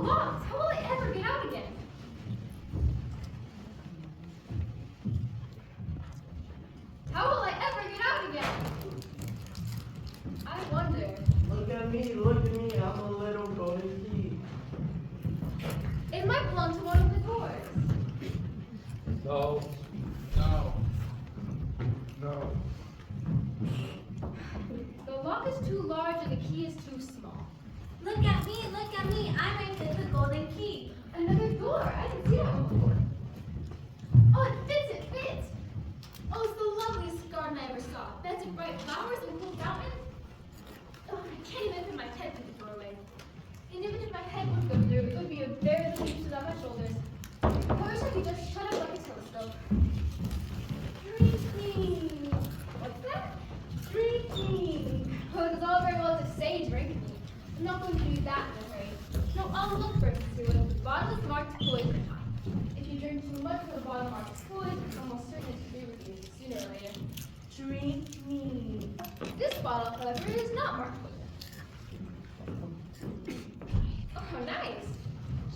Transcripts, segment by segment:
locked. How will I ever get out again? How will I ever get out again? I wonder. Look at me, I'm a little golden key. It might belong to one of the doors. No. The lock is too large and the key is too small. Look at me, I'm right there, the golden key. Another door. I didn't see that one before. Oh, it fits. Oh, it's the loveliest garden I ever saw. Beds of bright flowers and cool fountains. Oh, I can't even fit my head through the doorway. And even if my head would go through, it would be a very little use without my shoulders. I wish I could just shut up like a telescope. Drinking. What's that? Drinking. Well, it's all very well to say drinking. I'm not going to do that in a hurry. No, I'll look for it to see what the bottle is marked poison hot. If you drink too much of the bottle marked poison, it's almost certain to agree with you sooner or later. Drink me. This bottle, however, is not marked poison. Oh, nice.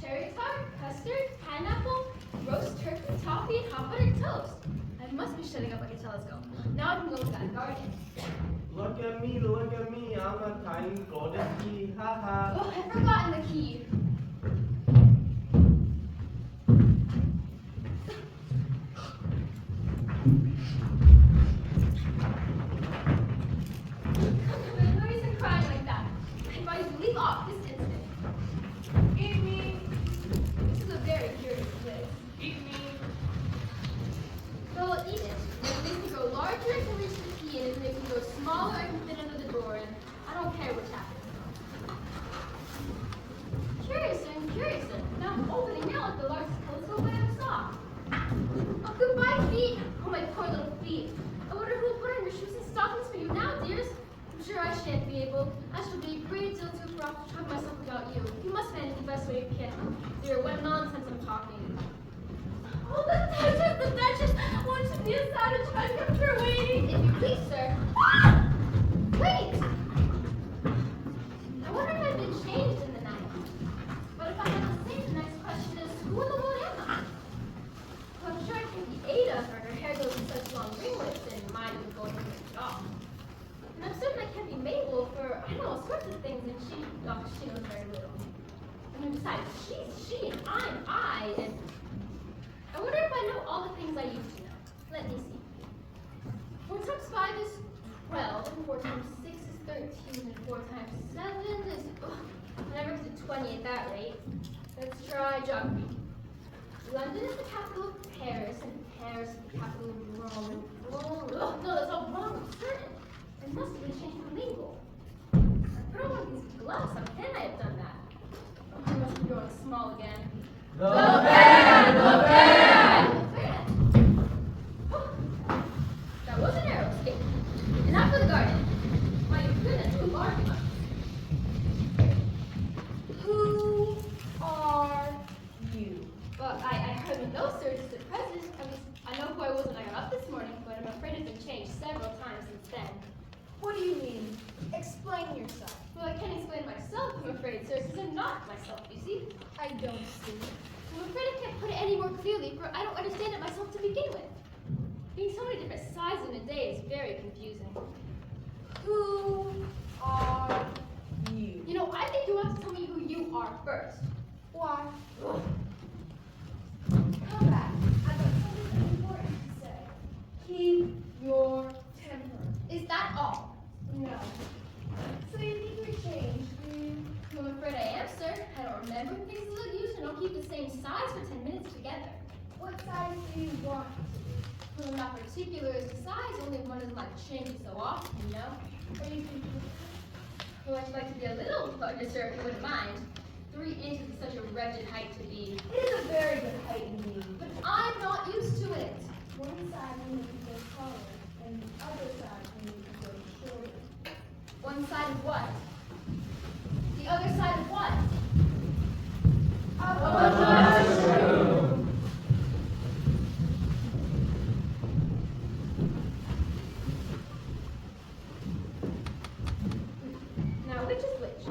Cherry tart, custard, pineapple, roast turkey, toffee, and hot buttered toast. I must be shutting up like a telescope. Now I can go to that garden. Look at me, I'm a tiny golden key, haha. Oh, I've forgotten the key. There's no reason crying like that. I advise you leave off this instant. Eat me. This is a very curious place. Eat me. So I'll eat it. And it makes me go larger, I can reach the key, and it makes me go smaller, I can fit under the door, and I don't care which happens. Curiouser. Now I'm opening now like the largest telescope I ever saw. Oh, goodbye, feet. Oh, my poor little feet. I wonder who will put on your shoes and stockings for you now, dears. I'm sure I shan't be able. I shall be a great deal too proud to talk myself without you. You must manage the best way you can. Dear, what nonsense I'm talking. Oh, the Duchess! Won't you be a savage if I kept her waiting? If you please, sir. Ah! Wait! I wonder if I've been changed in the night. But if I had to say, the next question is, who in the world am I? Well, I'm sure I can't be Ada, for her hair goes in such long ringlets, and mine would go into it all. And I'm certain I can't be Mabel, for I know all sorts of things, and she knows very little. And then besides, she's she, and I'm I, and I wonder if I know all the things I used to know. Let me see. 4 times 5 is 12, and 4 times 6 is 13, and 4 times 7 is... Ugh, I never get to 20 at that rate. Let's try geography. London is the capital of Paris, and Paris is the capital of Rome, and Rome... Ugh, no, that's all wrong, I'm certain. It must have been changed from legal. I put on one of these gloves. How can I have done that? Oh, I must be growing small again. The band! Oh, that was an arrow escape. And now for the garden. My goodness, what large one. Who are you? Well, I hardly know, sir, just at present. At least I know who I was when I got up this morning, but I'm afraid it's been changed several times since then. What do you mean? Explain yourself. Well, I can't explain myself, I'm afraid, sir, since I'm not myself, you see. I don't see. I'm afraid I can't put it any more clearly, for I don't understand it myself to begin with. Being so many different sides in a day is very confusing. Who are you? You know, I think you have to tell me who you are first. Why? Ugh. Come back. I've got something important to say. Keep your temper. Is that all? No. So you think you're changed, do you? I'm afraid I am, sir. I don't remember things as I used, and don't keep the same size for 10 minutes together. What size do you want to be? Well, I'm not particular as to size, only one doesn't like to change it so often, you know? Or you think Well, I'd like to be a little larger, sir, if you wouldn't mind. 3 inches is such a wretched height to be. it is a very good height indeed. But I'm not used to it. One side you need to go taller, and the other side you need to go shorter. One side of what? The other side of what? Of a mushroom. Now, which is which?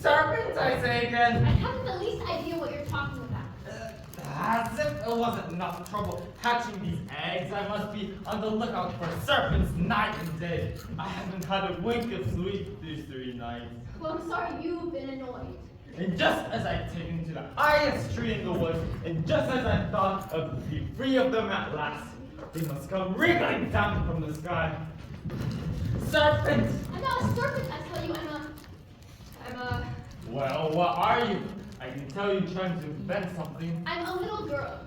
Serpents, I say again. I haven't the least idea what you're talking about. As if it wasn't enough trouble hatching these eggs, I must be on the lookout for serpents night and day. I haven't had a wink of sleep these 3 nights. Well, I'm sorry you've been annoyed. And just as I'd taken to the highest tree in the woods, and just as I thought of be free of them at last, they must come wriggling down from the sky. Serpents! I'm not a serpent, I tell you. I'm a... Well, what are you? I can tell you're trying to invent something. I'm a little girl.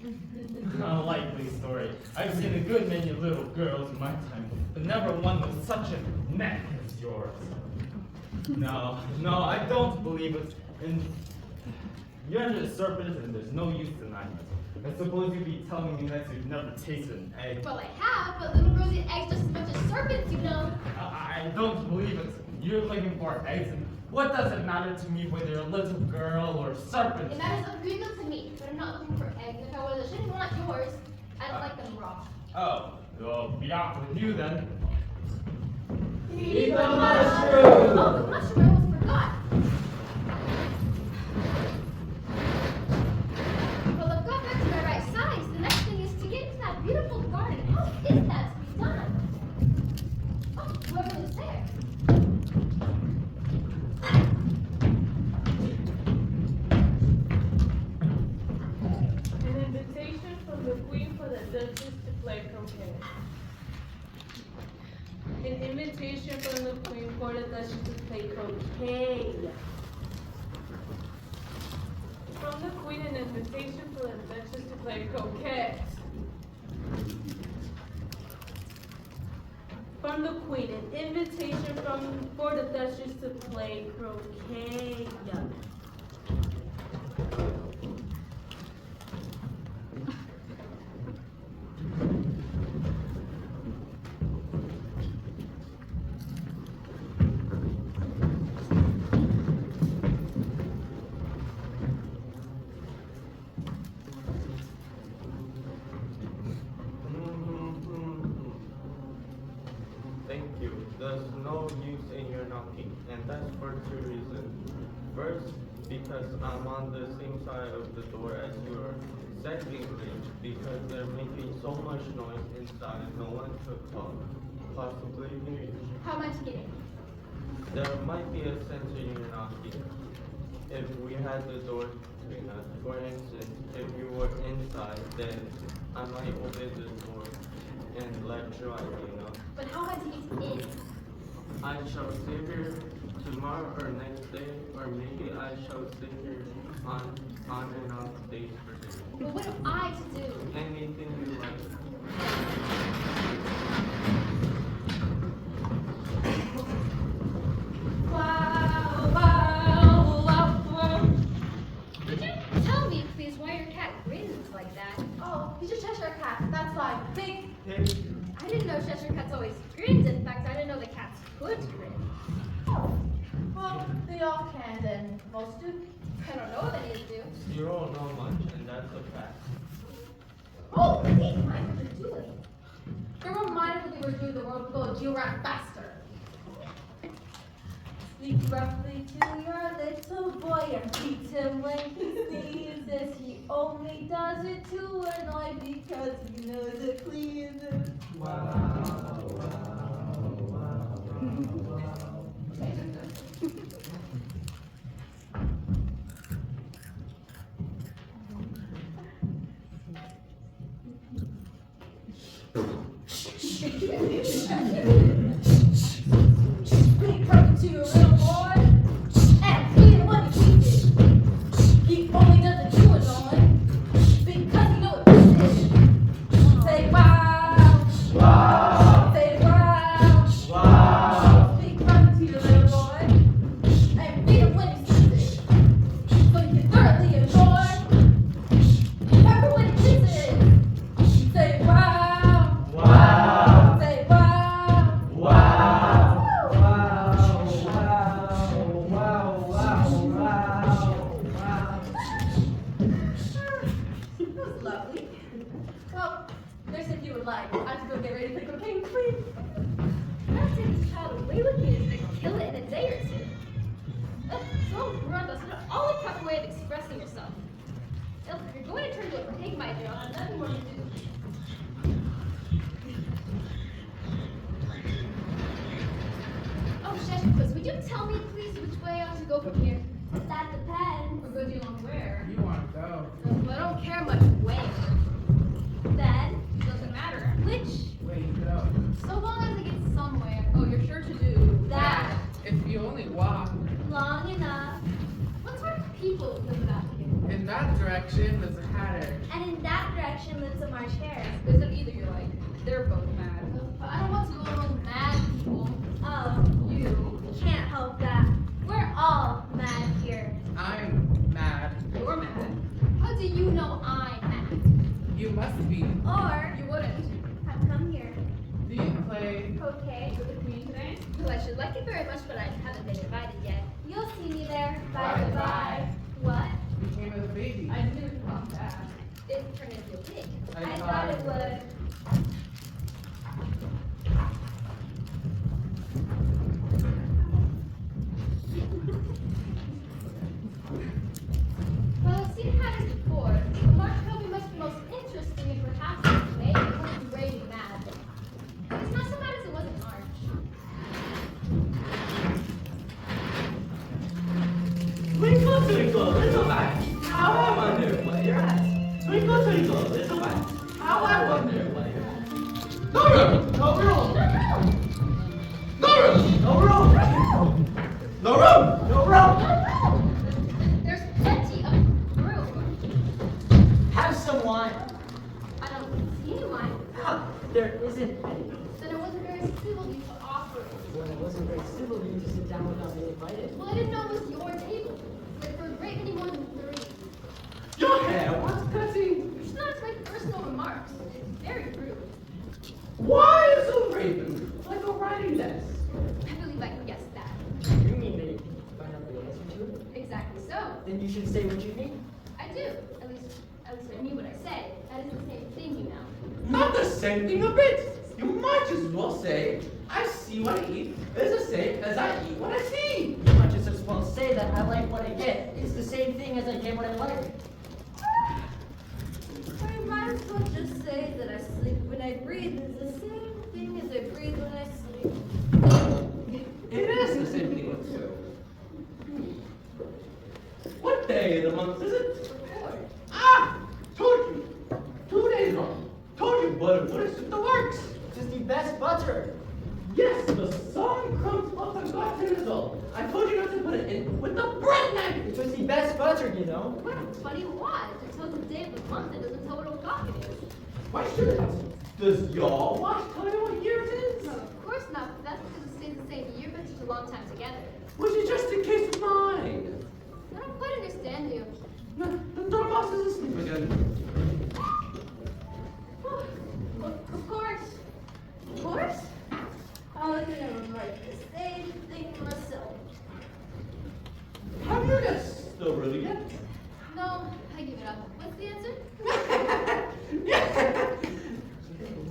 Unlikely story. I've seen a good many little girls in my time, but never one with such a neck as yours. No, I don't believe it. And you're a serpent, and there's no use denying it. I suppose you'd be telling me that you've never tasted an egg. Well, I have, but little girls eat eggs just as much as serpents, you know. I don't believe it. You're looking for eggs, and what does it matter to me whether you're a little girl or serpent? It matters a great deal to me, but I'm not looking for eggs. If I was, I shouldn't want yours. I don't like them raw. Oh, well, be off with you then. Eat the mushroom! Oh, the mushroom, I almost forgot. Well, I've got back to my right size. The next thing is to get into that beautiful garden. How is that to be done? Oh, whoever lives there. An invitation from the Queen for the Duchess to play croquet. An invitation from the Queen for the Duchess to play croquet. From the Queen, an invitation for the Duchess to play croquet. From the Queen, an invitation for the Duchess to play croquet. Thank you. There's no use in your knocking, and that's for 2 reasons. First, because I'm on the same side of the door as you are. Secondly, because they're making so much noise inside, no one could possibly hear you. How am I to get in? There might be a sense in your knocking. If we had the door between us, for instance, if you were inside, then I might open the door and let you out, you know. But how am I to get in? I shall stay here tomorrow or next day, or maybe I shall stay here on and off days for dinner. But what am I to do? Anything you like. Could you tell me, please, why your cat grins like that? Oh, he's a Cheshire cat. That's why. Big. I didn't know Cheshire cats always grinned. In fact, I didn't know the cats could grin. Oh. Well, they all can, and most do. I don't know what any do. You don't know much, and that's a fact. Oh, they mind what they're doing. They were minded what they were doing, the world would go around faster. Speak roughly to your little boy and beat him when he sneezes. He only does it to annoy because he knows it pleases. Speak roughly to your little boy, and beat him when he sneezes. He only does it to annoy because he knows it pleases. Say wow. Wow! Say wow. Wow! Speak roughly to your little boy, and beat him when he sneezes. So you can thoroughly enjoy remember when he sneezes. Say wow. Wow! Say wow. you tell me, please, which way I have to go from here? That depends. A good deal on where. You want to go? Well, I don't care much where. Then, It doesn't matter. which? Way to go. So long as I get somewhere. Oh, you're sure to do That. If you only walk Long enough. What sort of people live out here? in that direction, there's a hatter. And in that direction lives a marsh hare. Is it either you're like, they're both mad. But I don't want to go among mad people. Oh, You. can't help that. We're all mad here. I'm mad. You're mad. How do you know I'm mad? You must be. Or You wouldn't. have come here. Do you play? Okay. With the queen today? Well, I should like it very much, but I haven't been invited yet. You'll see me there. By Bye the by. bye. What? You came with a baby. I knew it was that. It turned into a pig. I thought it would. Well, I've seen hatters before. The mark probably must be most interesting and perhaps maybe it wasn't raving mad. But it's not so bad as it was in March. Twinkle, twinkle, little light, how I wonder what you're at. Twinkle, twinkle, little light, how I wonder what you're at. No room, no room, no room, no room, no room, no room. There's plenty of room. Have some wine. I don't see any wine. Ah, there isn't any. Then it wasn't very civil of you to offer it. Well, it wasn't very civil of you to sit down without being invited. Well, I didn't know it was your table. Like for a great many more than 3. Your hair was cutting. You should not make personal remarks. It's very rude. Why is a raven like a writing desk? I believe I can guess that. You mean that you find out the answer to it? Exactly so. Then you should say what you mean. I do. At least I mean what I say. That is the same thing, you know. Not the same thing a bit. You might as well say, I see what I eat is the same as I eat what I see. You might just as well say that I like what I get. It's the same thing as I get what I like. I might as well just say that I sleep when I breathe is the same thing as I breathe when I sleep. It is the same thing with you. What day of the month is it? Ah! Told you. 2 days wrong. Told you butter would have suit the works. Just the best butter. Yes, the song comes off the butter is all. I told you not to put it in with the bread knife. It was the best butter, you know. What a funny watch. It tells the day of the month. It doesn't tell what o'clock it is. Why should it? Does your watch tell you what year it is? No, of course not. But that's because it stays the same year, but it's a long time together. Was it just a case of mine? I don't quite understand you. No, the dormouse is asleep again. Of course. Of course, I was gonna write the same thing myself. Have you guessed the riddle yet? No, I give it up. What's the answer?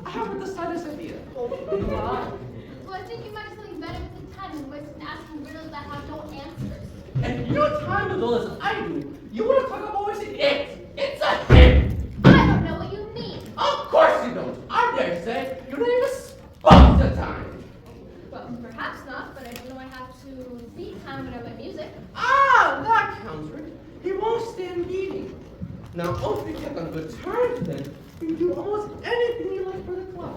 I haven't the slightest idea. Well, I think you might be something better with the time than wasting asking riddles that have no answers. And your time as well as I do, you want to talk about what's in it. It's a hit. I don't know what you mean. Of course you don't. I dare say you don't even spot the time. Well, perhaps not, but I do know I have to beat time when I play music. Ah, that counts, Rick. He won't stand beating. Now, if we kept on good terms, then you can do almost anything you like for the club.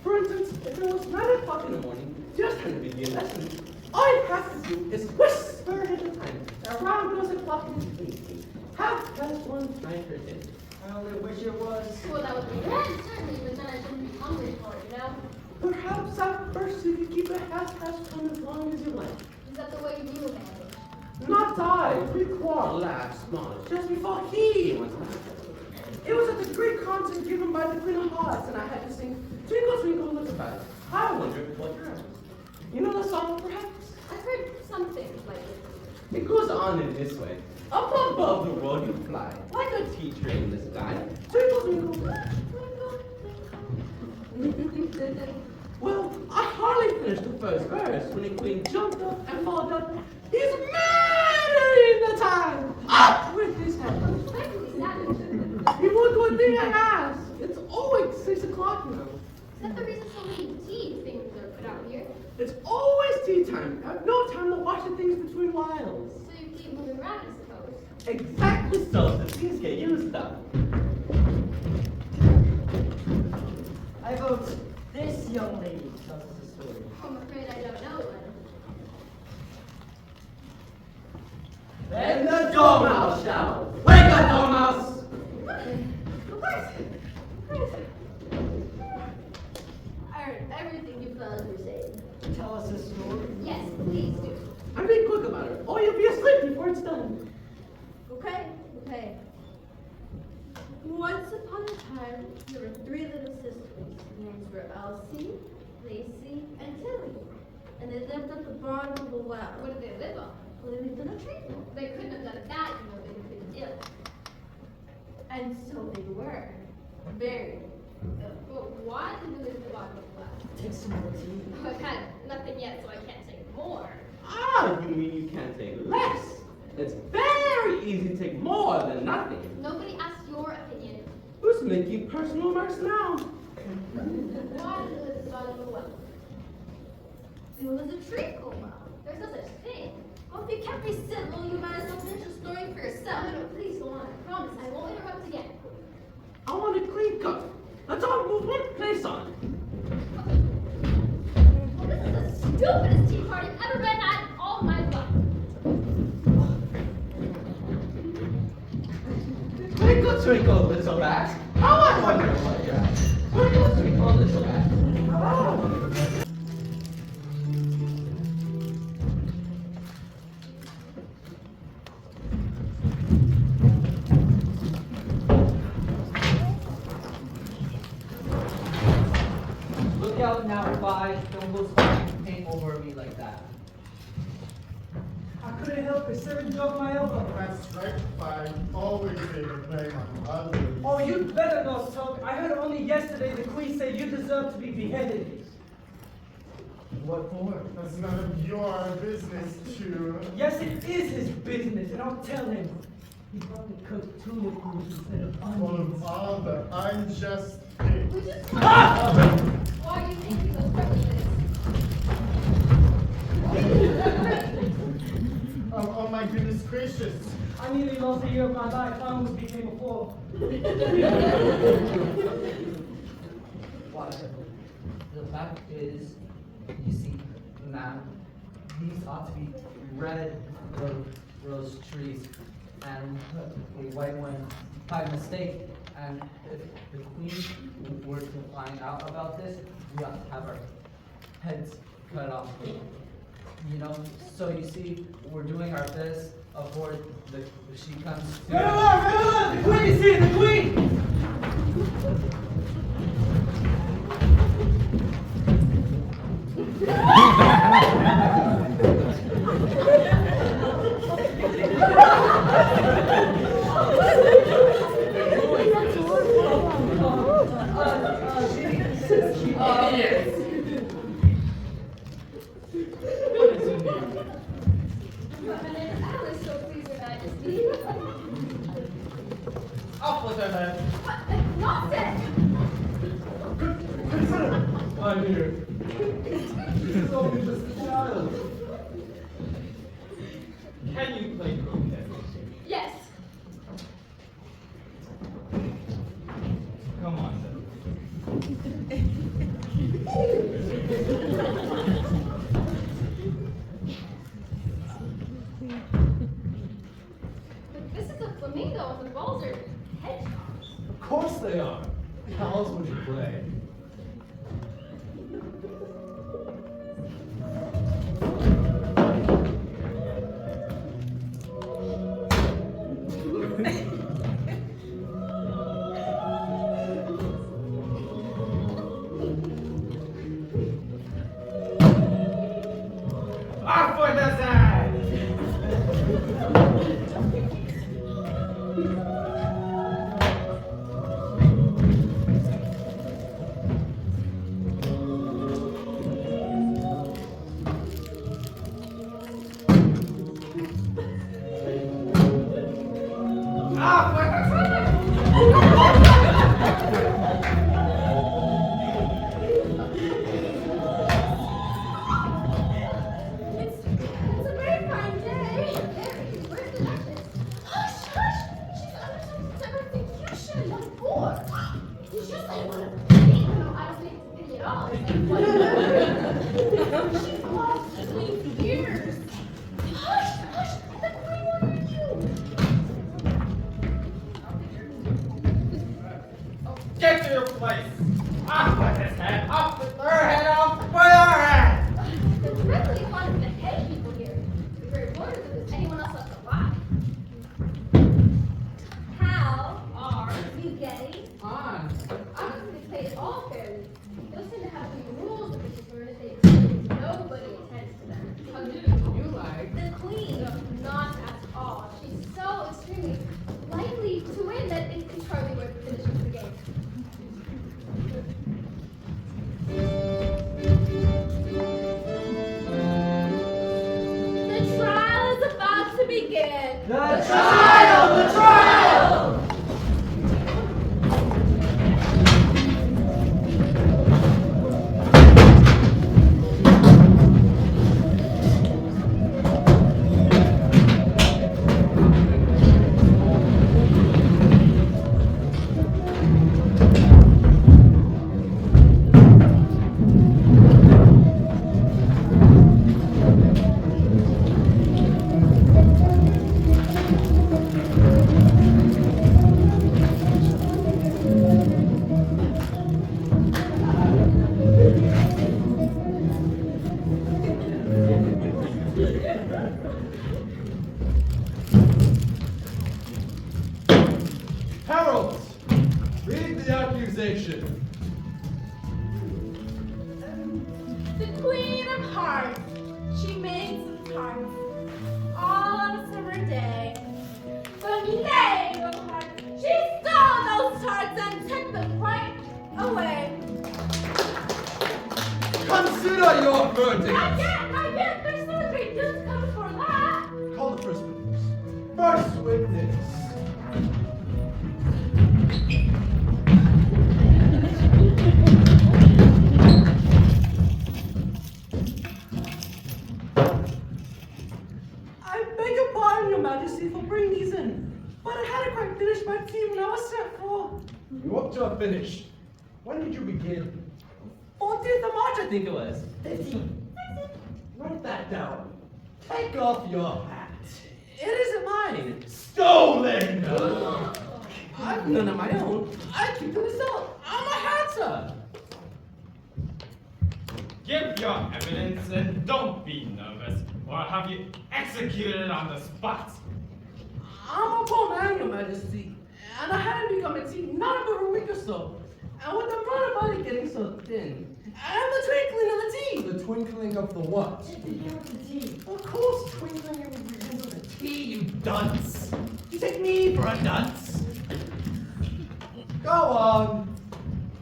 For instance, if it was 9 o'clock in the morning, just time to begin lesson, all you have to do is whisper ahead of time. Around goes the clock in 18. 1:30 time for dinner. I only wish it was. Well, that would be good, certainly, but then I shouldn't be hungry for it, you know? Perhaps at first you could keep a half-past time as long as you like. Is that the way you manage? Not I. We quarreled last month, just before he went to hospital. It was at the great concert given by the Queen of Hearts, and I had to sing Twinkle, Twinkle, Little Light. I wondered what yours was. You know the song, perhaps? I've heard something like it. It goes on in this way. Up above the world you fly, like a teacher in the sky. Twinkle, twinkle, twinkle, twinkle. Well, I hardly finished the first verse when the queen jumped up and followed up. He's murdering the time! Up with his head. Perfectly savage. He won't do a thing I ask. It's always 6 o'clock now. Is that the reason so many tea things are But out here, It's always tea time. I have no time to watch the things between whiles. so you keep moving around, I suppose. Exactly so. The things get used up. I vote this young lady tells us a story. I'm afraid I don't know one. Then the dormouse shouts. Wake up, dormouse! Of course. I heard everything you fellas were saying. Tell us a story. Yes, please do. I'm being quick about it, or you'll be asleep before it's done. Okay, okay. Once upon a time, there were 3 little sisters. Their names were Elsie, Lacey, and Tilly. And they lived at the bottom of a well. What did they live on? Well, they lived in a tree. They couldn't have done that, you know, they would have been ill. And so they were. Very. But why did they live at the bottom of the well? Take some more tea. Oh, I've had nothing yet, so I can't take more. Ah, you mean you can't take less? It's very easy to take more than nothing. Nobody asked your opinion. Who's making personal remarks now? Why did they live at the bottom of the well? It was a treacle well. There's no such thing. Well, if you can't be civil, you might as well finish the story for yourself. No, please go on. I promise I won't interrupt again. I want a clean cut. Let's all move one place on. Well, this is the stupidest tea party I've ever been at in all my life. Twinkle, twinkle, little bat. How I wonder what you're at. Twinkle, twinkle, little bat. Look out now, Fi. Don't go spraying paint over me like that. I couldn't help it. Serving broke my elbow. That's right, fine. Always say the blame on others. Oh, you'd better not talk. I heard only yesterday the queen said you deserve to be beheaded. What for? That's none of your business, too. Yes, it is his business, and I'll tell him. He probably cooked tulips instead of Full onions. of all the unjust things. We just Ah! Why are you making those prejudices? Oh my goodness gracious. I nearly lost a year of my life. I almost became a fool. Why? The fact is, you see, ma'am, these ought to be red rose trees, and a white one by mistake. And if the queen were to find out about this, we ought to have our heads cut off. You know, so you see, we're doing our best before she comes to. Red alert! The queen is here! The queen! My name is Alice, so please, Your Majesty. Off with her head. What? Nonsense! I'm here. She's only just a child. Can you play croquet? Yes. Come on, then. But this is a flamingo and the balls are hedgehogs. Of course they are. How else would you play? Off with the side! Off with the side! say? The trial! The trial! Harold, read the accusation. The Queen of Hearts. She made some tarts all on a summer day. The Knave of Hearts. She stole those tarts and took them right away. Consider your verdict. Not yet. There's still a great deal to come before that. Call the first witness. First witness. I beg your pardon, Your Majesty, for bringing these in. But I hadn't quite finished my tea when I was sent for. You ought to have finished. When did you begin? 14th of March, I think it was. 15. Write that down. Take off your hat. It isn't mine. Stolen! I've none of my own. I keep to myself. I'm a hatter. Give your evidence and don't be nervous, or I'll have you executed on the spot. I'm a poor man, Your Majesty, and I hadn't become a tea not over a week or so. And with the brown body getting so thin, and the twinkling of the tea. The twinkling of the what? Of course, twinkling in the begins of the tea, you dunce. You take me for a dunce. Go on.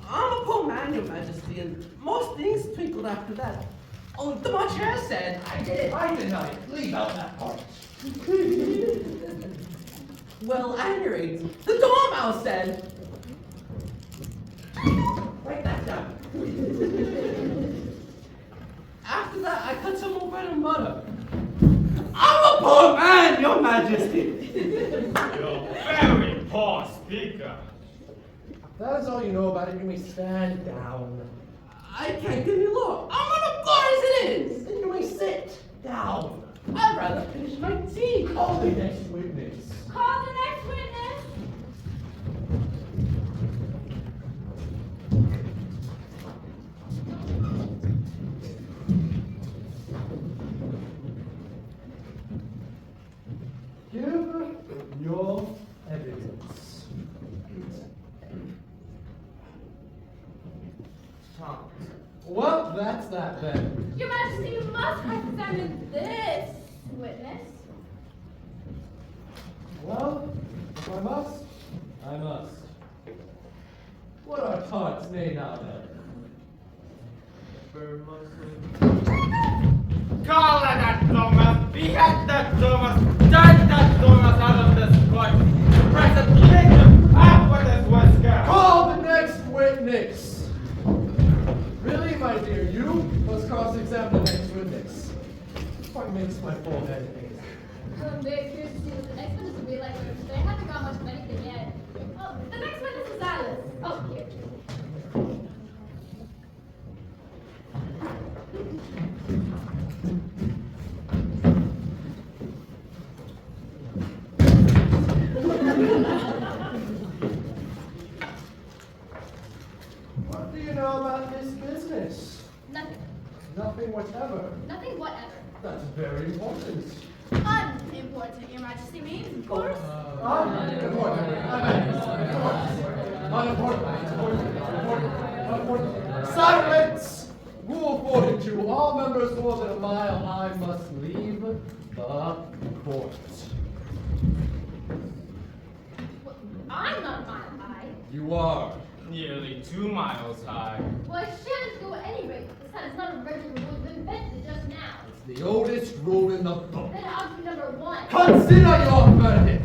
I'm a poor man, Your Majesty, and most things twinkled after that. Oh, the Marcher said. I did it. I deny it. Leave out that part. Well, at any rate, the Dormouse said. Write that down. After that, I cut some more bread and butter. I'm a poor man, Your Majesty. You're very poor speaker. If that is all you know about it, you may stand down. I can't get any lower. I'm on the floor as it is. Then you may sit down. I'd rather finish my tea. Call the next witness. Call the next witness. Give your evidence. Tom. Well, that's that then. Your Majesty, you must cross-examine this witness. Well, if I must, I must. What are tarts made out of? Call that Thomas, behead that Thomas, drag that Thomas out of this court, press a kick him up with his whisker. Call the next witness! Really, my dear, you must cross-examine the next witness. What makes my forehead ache? I'm very curious to see what the next one is to be like. They haven't got much of anything yet. Oh, the next one is Alice. Oh, here. What do you know about this business? Nothing. Nothing whatever. Nothing whatever. That's very important. Unimportant, Your Majesty means, of course. Unimportant. Unimportant. Silence! Rule 42. All members more than a mile high must leave the court. Well, I'm not a mile high. You are. Nearly 2 miles high. Well, I shan't go at any rate. This hat is not a regular rule invented just now. It's the oldest rule in the book. Then argument number 1. Consider your verdict.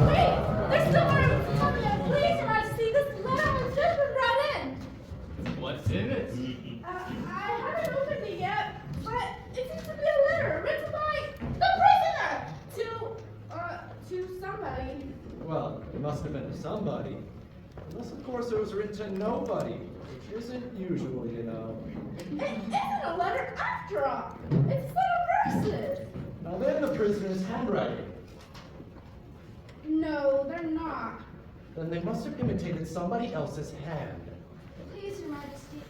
Wait! There's still more evidence coming in. Please, Your Majesty, this letter has just been brought in. What's in it? I haven't opened it yet, but it seems to be a letter written by the prisoner to somebody. Well, it must have been to somebody. Unless, of course, it was written to nobody, which isn't usual, you know. It isn't a letter after all. It's a set of verses. Now, they're in the prisoner's handwriting. No, they're not. Then they must have imitated somebody else's hand. Please, Your Majesty.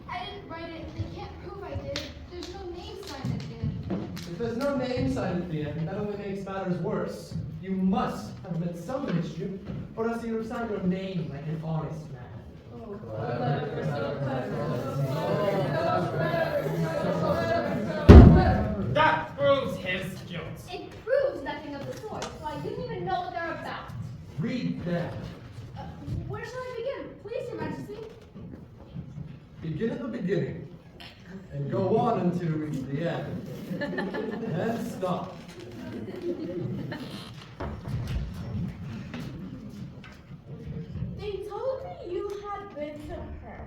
I didn't write it. They can't prove I did. There's no name signed at the end. If there's no name signed at the end, that only makes matters worse. You must have met some mischief, or else you would have signed your name like an honest man. That proves his guilt. It proves nothing of the sort, so I didn't even know what they're about. Read that. Where shall I begin? Please, Your Majesty. Begin at the beginning, and go on until you reach the end. And stop. They told me you had been to her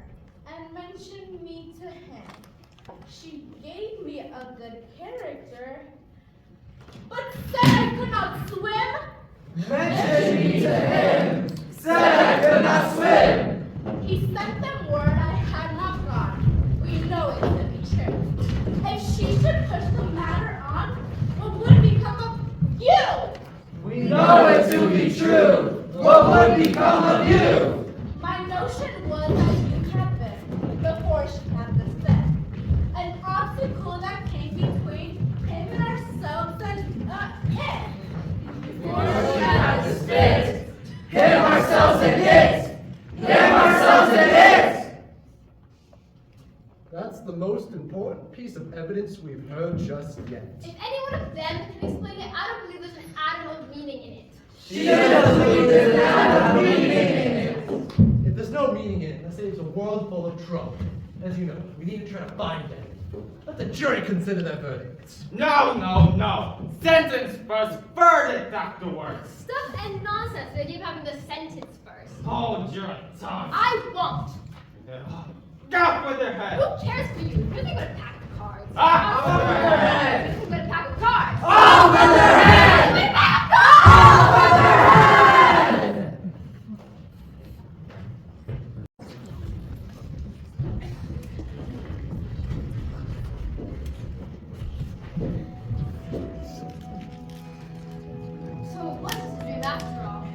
and mentioned me to him. She gave me a good character, but said I could not swim. Mention me to him! Said I could not swim! He sent them word I had not gone. We know it to be true. If she should push the matter on, what would become of you? We know it to be true! What would become of you? My notion was that you had been, before she had the fit, an obstacle that came between him and ourselves and it. Before she had the spit, him ourselves and it! Him ourselves and it! That's the most important piece of evidence we've heard just yet. If any one of them can explain it, I don't believe there's an atom of meaning in it. She doesn't believe there's an atom of meaning in it! If there's no meaning in it, that saves a world full of trouble. As you know, we need to try to find it. Let the jury consider their verdicts. No, no, no. Sentence first, verdict afterwards. Stuff and nonsense. The idea of having the sentence first. Hold your tongue. I won't. Get with your head. Who cares for you? You're thinking about a pack of cards. Ah, over your head. You're thinking about a pack of cards. Over their head! You're thinking about a pack of cards. Over their head! So what's his dream after all?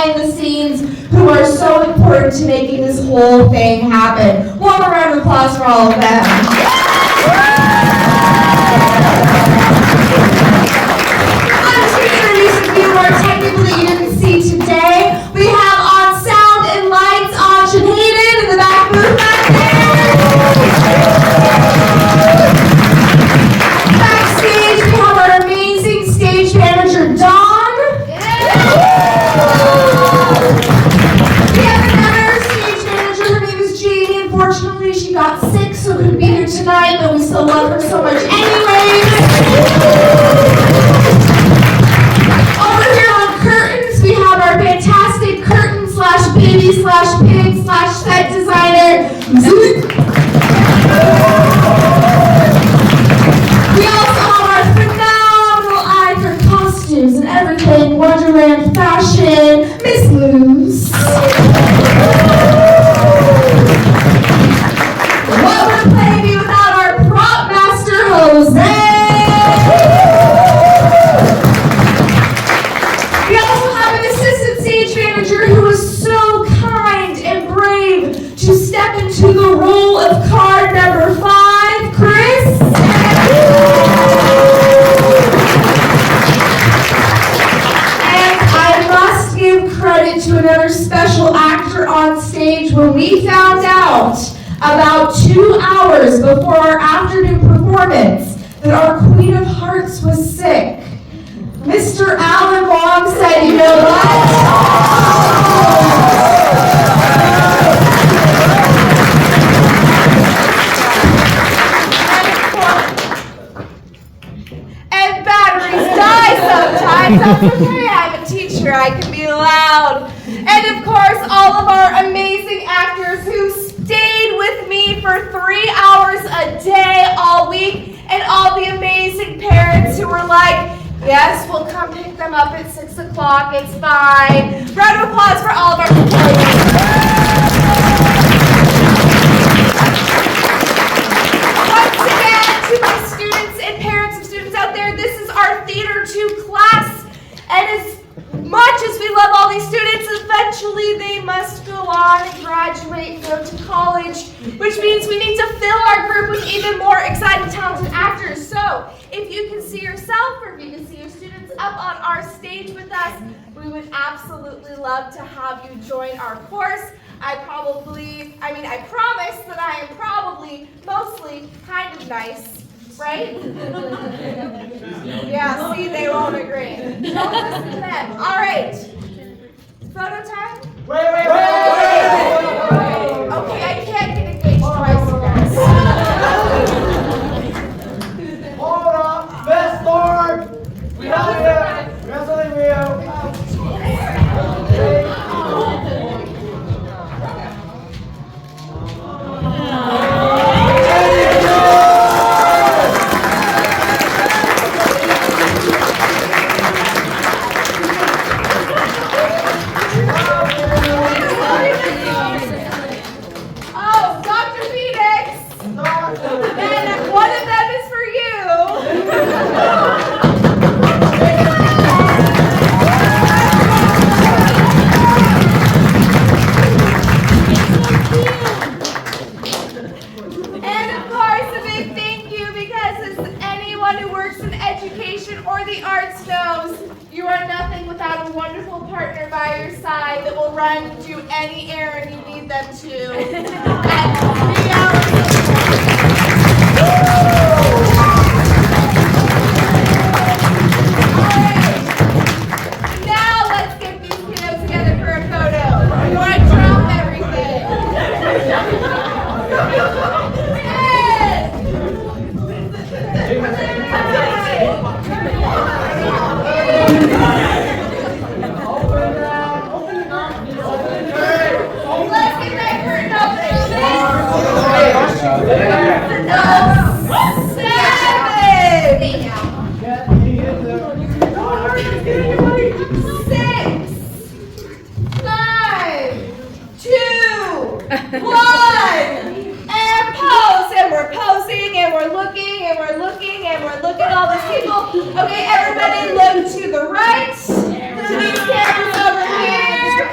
behind the scenes who are so important to making this whole thing happen. One more round of applause for all of them. I'm just going to introduce a few more technical that you didn't see today. We have on sound and lights Anj and Hayden in the back booth back there. Backstage, we have our amazing stage manager, Dawn. We have another stage manager, her name is Jamie. Unfortunately, she got sick, so couldn't be here tonight, but we still love her so much anyways. Over here on curtains, we have our fantastic curtain slash baby slash pig slash set designer, Zoot. We also have our phenomenal eye for costumes and everything Wonderland fashion, Miss Luz. What would play be without our prop master, Jose? We also have an assistant stage manager who was so kind and brave to step into the role of card number 5, Chris. And I must give credit to another special actor on stage. When we found out about 2 hours before our afternoon performance that our Queen of Hearts was sick, Mr. Alan Long said, you know what? And batteries die sometimes. That's okay. I'm a teacher. I can be loud. And of course, all of our amazing actors who stayed with me for 3 hours a day all week, and all the amazing parents who were like, yes, we'll come pick them up at 6 o'clock. It's fine. Round of applause for all of our employees. Once again, to my students and parents of students out there, this is our Theater 2 class. And as much as we love all these students, eventually they must go on and graduate and go to college, which means we need to fill our group with even more exciting, talented actors. So, if you can see yourself or if you can see your students up on our stage with us, we would absolutely love to have you join our course. I promise that I am probably mostly kind of nice. Right? Yeah, see, they won't agree. Don't listen to them. All right. Photo time? Wait. Okay, I can't get engaged twice, you guys. Hold up. Best Lord. We have here. Wrestling Rio. Oh, Dr. Phoenix. And one of them is for you. And of course, a big thank you, because as anyone who works in education or the arts knows, you are nothing without a wonderful partner by your side that will run and do any errand you need them to. At 3 hours Alright. Now let's get these kiddos together for a photo. Before I drop everything. Let's get that curtain open. 7, 6, 5, 2, 1, and pose. And we're posing, and we're looking, and we're looking, and we're looking at all these people. Okay, everybody look to the right, to these cameras over here.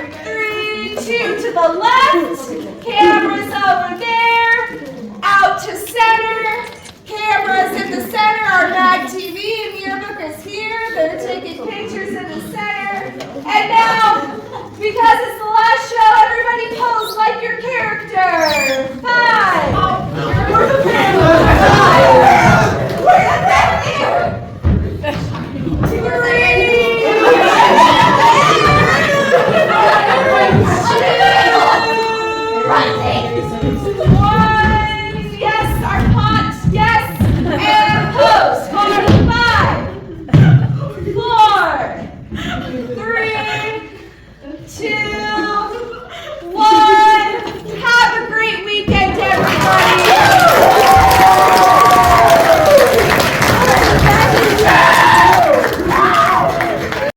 Cheers!